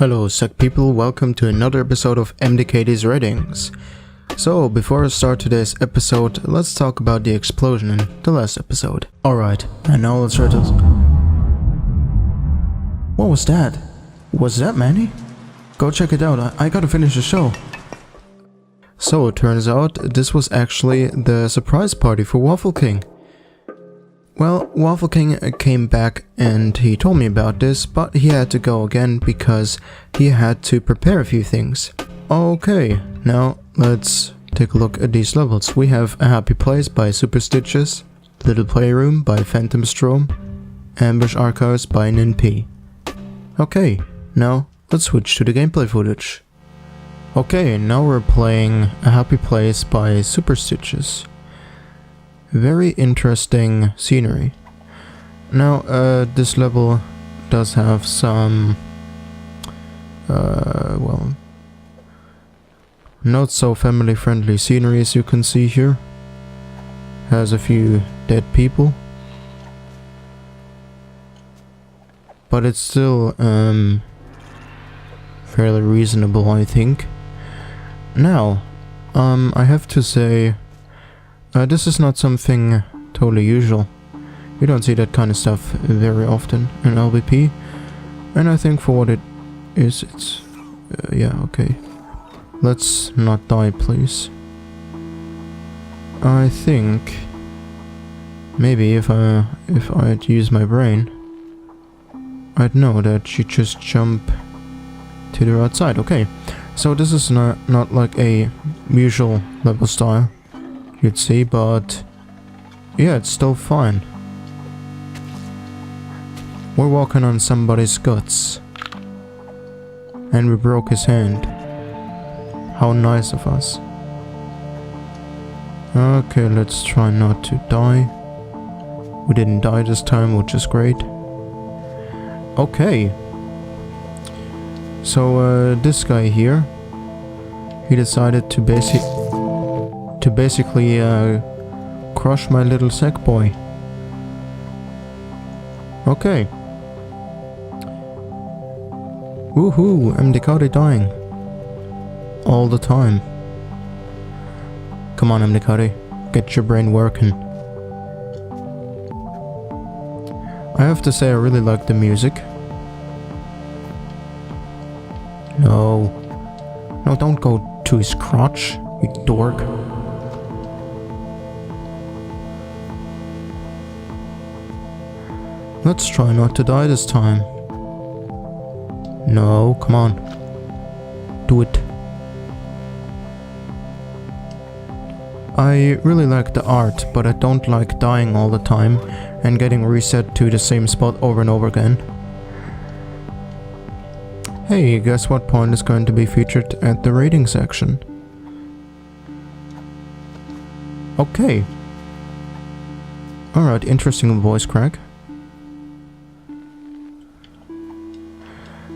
Hello SEC people, welcome to another episode of mdkd's ratings. So before I start today's episode, let's talk about the explosion in the last episode. Alright, and now let's try to... What was that? Was that Manny? Go check it out, I gotta finish the show. So it turns out this was actually the surprise party for Waffle King. Well, Waffle King came back and he told me about this, but he had to go again because he had to prepare a few things. Okay, now let's take a look at these levels. We have A Happy Place by Superstitious, Little Playroom by Phantom Strom, Ambush Archives by NinP. Okay, now let's switch to the gameplay footage. Okay, now we're playing A Happy Place by Superstitious. Very interesting scenery. Now, this level does have some, well, not so family friendly scenery as you can see here. Has a few dead people. But it's still, fairly reasonable, I think. Now, I have to say, this is not something totally usual. You don't see that kind of stuff very often in LBP. And I think for what it is, it's... yeah, okay. Let's not die, please. I think... maybe if I'd use my brain, I'd know that you just jump to the right side. Okay, so this is not like a usual level style, you'd see, but yeah, it's still fine. We're walking on somebody's guts and we broke his hand. How nice of us. Okay, let's try not to die. We didn't die this time, which is great. Okay, so this guy here, he decided to basically crush my little sack boy. Okay. Woohoo, mdkd dying. All the time. Come on mdkd, get your brain working. I have to say I really like the music. No. No, don't go to his crotch, you dork. Let's try not to die this time. No, come on. Do it. I really like the art, but I don't like dying all the time and getting reset to the same spot over and over again. Hey, guess what point is going to be featured at the rating section? Okay. Alright, interesting voice crack.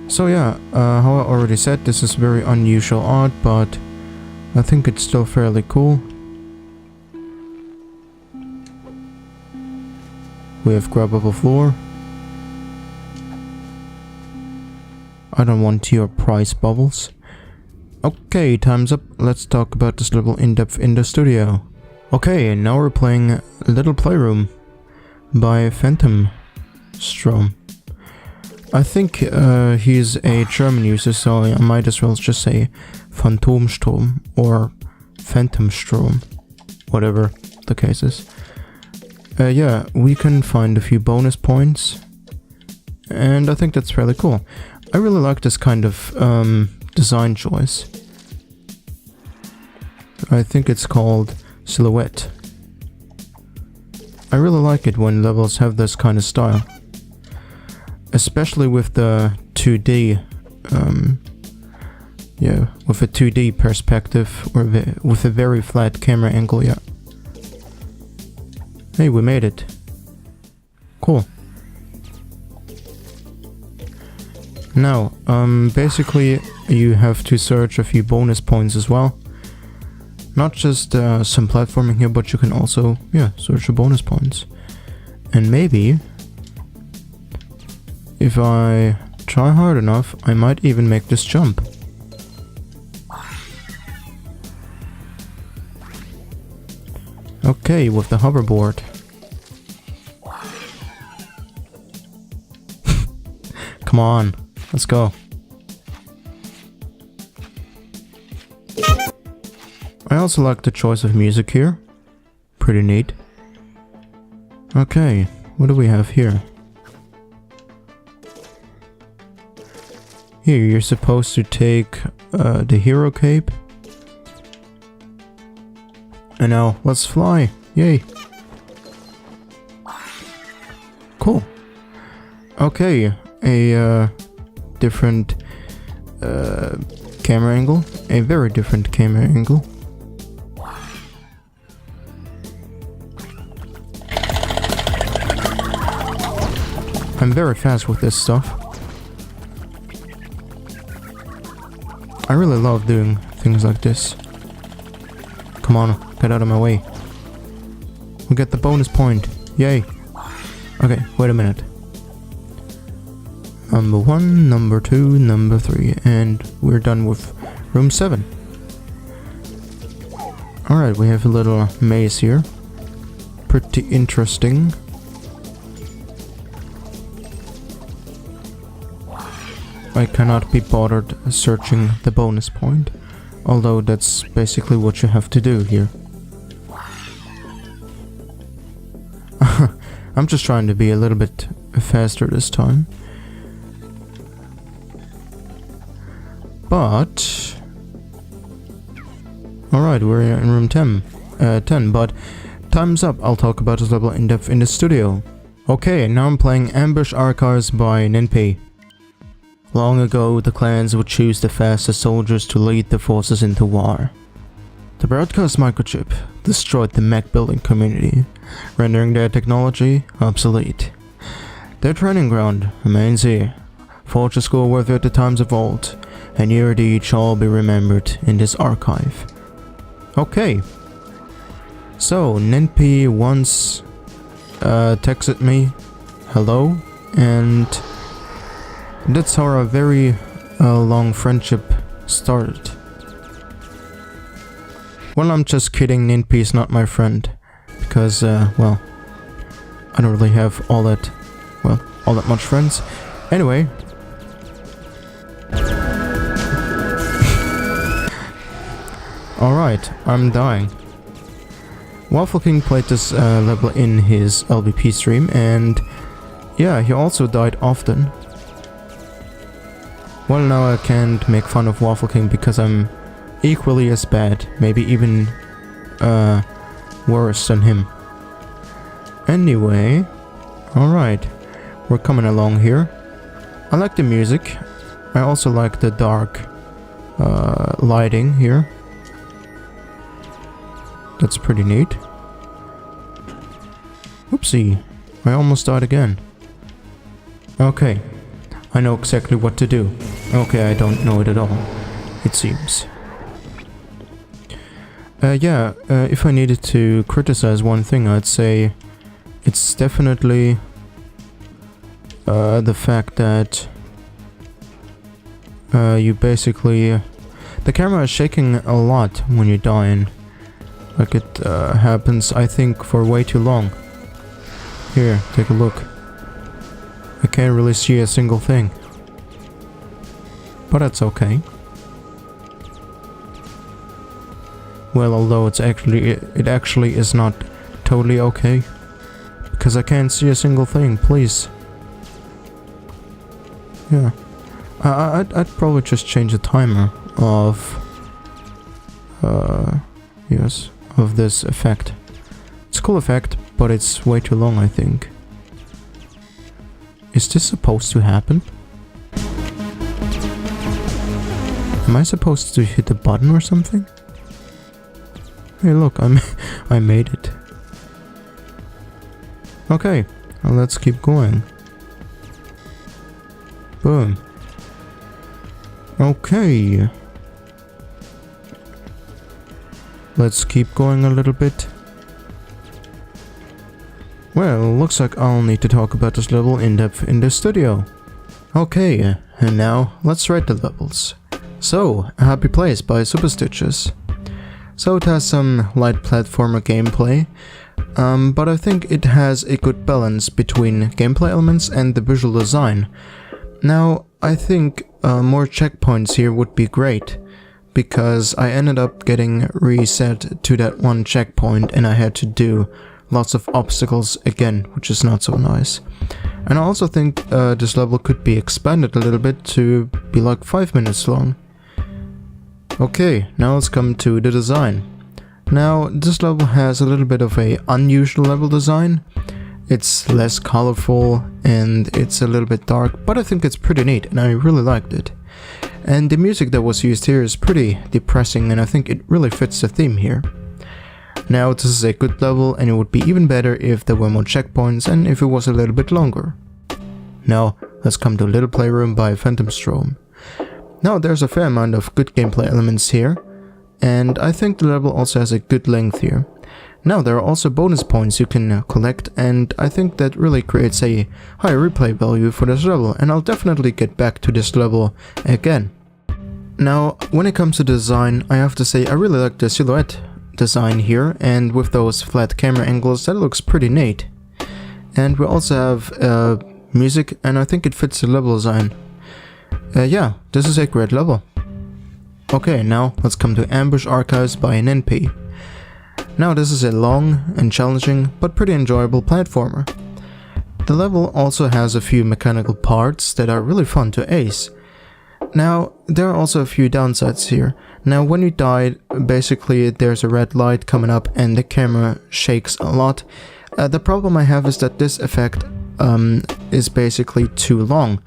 So yeah, how I already said, this is very unusual art, but I think it's still fairly cool. We have grabbable floor. I don't want your price bubbles. Okay, time's up. Let's talk about this level in depth in the studio. Okay, and now we're playing Little Playroom by Phantom Strom. I think he's a German user, so I might as well just say Phantomstrom or Phantomstrom, whatever the case is. Yeah, we can find a few bonus points, and I think that's fairly cool. I really like this kind of design choice. I think it's called Silhouette. I really like it when levels have this kind of style. Especially with the 2D, yeah, with a 2D perspective, or with a very flat camera angle, yeah. Hey, we made it. Cool. Now, basically, you have to search a few bonus points as well. Not just some platforming here, but you can also, yeah, search for bonus points. And maybe, if I try hard enough, I might even make this jump. Okay, with the hoverboard. Come on, let's go. I also like the choice of music here. Pretty neat. Okay, what do we have here? Here, you're supposed to take the hero cape. And now, let's fly! Yay! Cool. Okay, a different camera angle. A very different camera angle. I'm very fast with this stuff. I really love doing things like this. Come on, get out of my way. We get the bonus point. Yay. Okay, wait a minute. Number 1, number 2, number 3, and we're done with room 7. Alright, we have a little maze here. Pretty interesting. I cannot be bothered searching the bonus point, although that's basically what you have to do here. I'm just trying to be a little bit faster this time. But... Alright, we're in room 10, but time's up. I'll talk about this level in depth in the studio. Okay, now I'm playing Ambush Archives by NP. Long ago, the clans would choose the fastest soldiers to lead the forces into war. The broadcast microchip destroyed the mech building community, rendering their technology obsolete. Their training ground remains here, forged a school worthy at the times of old, and your deed shall be remembered in this archive. Okay. So, NP once texted me, hello, and that's how our very long friendship started. Well, I'm just kidding, NP's not my friend, because, well, I don't really have all that much friends. Anyway. Alright, I'm dying. Waffle King played this level in his LBP stream, and yeah, he also died often. Well, now I can't make fun of Waffle King because I'm equally as bad, maybe even worse than him. Anyway, alright, we're coming along here. I like the music. I also like the dark lighting here. That's pretty neat. Oopsie, I almost died again. Okay, I know exactly what to do. Okay, I don't know it at all, it seems. If I needed to criticize one thing, I'd say it's definitely the fact that you basically... the camera is shaking a lot when you're dying. Like it happens, I think, for way too long. Here, take a look. I can't really see a single thing. But that's okay. Well, although it actually is not totally okay. Because I can't see a single thing, please. Yeah. I'd probably just change the timer of... yes, of this effect. It's a cool effect, but it's way too long, I think. Is this supposed to happen? Am I supposed to hit a button or something? Hey look, I made it. Okay, well, let's keep going. Boom. Okay. Let's keep going a little bit. Well, looks like I'll need to talk about this level in depth in the studio. Okay, and now let's rate the levels. So, A Happy Place by Superstitches. So it has some light platformer gameplay, but I think it has a good balance between gameplay elements and the visual design. Now, I think more checkpoints here would be great, because I ended up getting reset to that one checkpoint and I had to do lots of obstacles again, which is not so nice. And I also think this level could be expanded a little bit to be like 5 minutes long. Okay, now let's come to the design. Now, this level has a little bit of a unusual level design. It's less colorful and it's a little bit dark, but I think it's pretty neat and I really liked it. And the music that was used here is pretty depressing and I think it really fits the theme here. Now, this is a good level and it would be even better if there were more checkpoints and if it was a little bit longer. Now, let's come to Little Playroom by Phantom Strom. Now, there's a fair amount of good gameplay elements here, and I think the level also has a good length here. Now, there are also bonus points you can collect, and I think that really creates a high replay value for this level, and I'll definitely get back to this level again. Now, when it comes to design, I have to say I really like the silhouette design here, and with those flat camera angles, that looks pretty neat. And we also have music, and I think it fits the level design. Yeah, this is a great level. Okay, now let's come to Ambush Archives by an NP. Now, this is a long and challenging but pretty enjoyable platformer. The level also has a few mechanical parts that are really fun to ace. Now, there are also a few downsides here. Now, when you die, basically there's a red light coming up and the camera shakes a lot. The problem I have is that this effect is basically too long.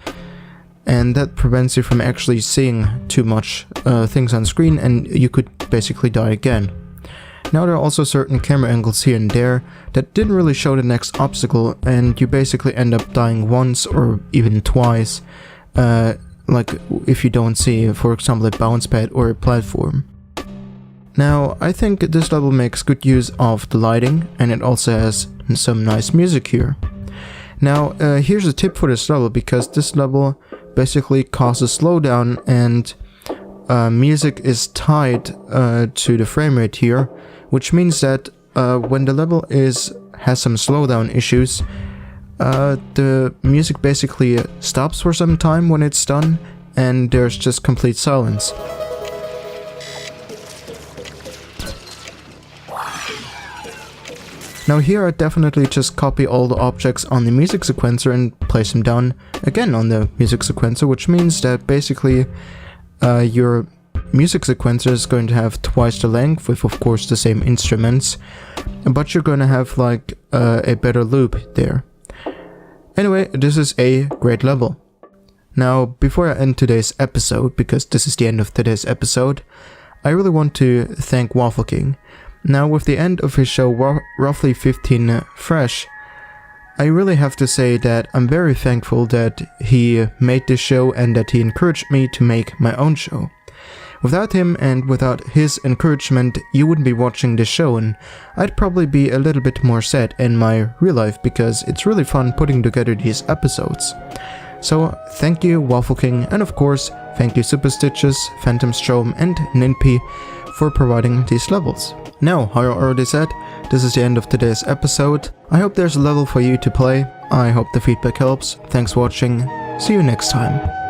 And that prevents you from actually seeing too much things on screen and you could basically die again. Now, there are also certain camera angles here and there that didn't really show the next obstacle and you basically end up dying once or even twice, like if you don't see, for example, a bounce pad or a platform. Now, I think this level makes good use of the lighting and it also has some nice music here. Now, here's a tip for this level, because this level basically causes slowdown and music is tied to the frame rate here, which means that when the level has some slowdown issues, the music basically stops for some time when it's done and there's just complete silence. Now, here I definitely just copy all the objects on the music sequencer and place them down again on the music sequencer, which means that basically your music sequencer is going to have twice the length with, of course, the same instruments, but you're going to have like a better loop there. Anyway, this is a great level. Now, before I end today's episode, because this is the end of today's episode, I really want to thank Waffle King. Now, with the end of his show roughly 15 fresh, I really have to say that I'm very thankful that he made this show and that he encouraged me to make my own show. Without him and without his encouragement, you wouldn't be watching this show and I'd probably be a little bit more sad in my real life, because it's really fun putting together these episodes. So thank you, Waffle King, and of course thank you Superstitches, Phantom Strom and Ninpi for providing these levels. Now, how I already said, this is the end of today's episode. I hope there's a level for you to play. I hope the feedback helps. Thanks for watching. See you next time.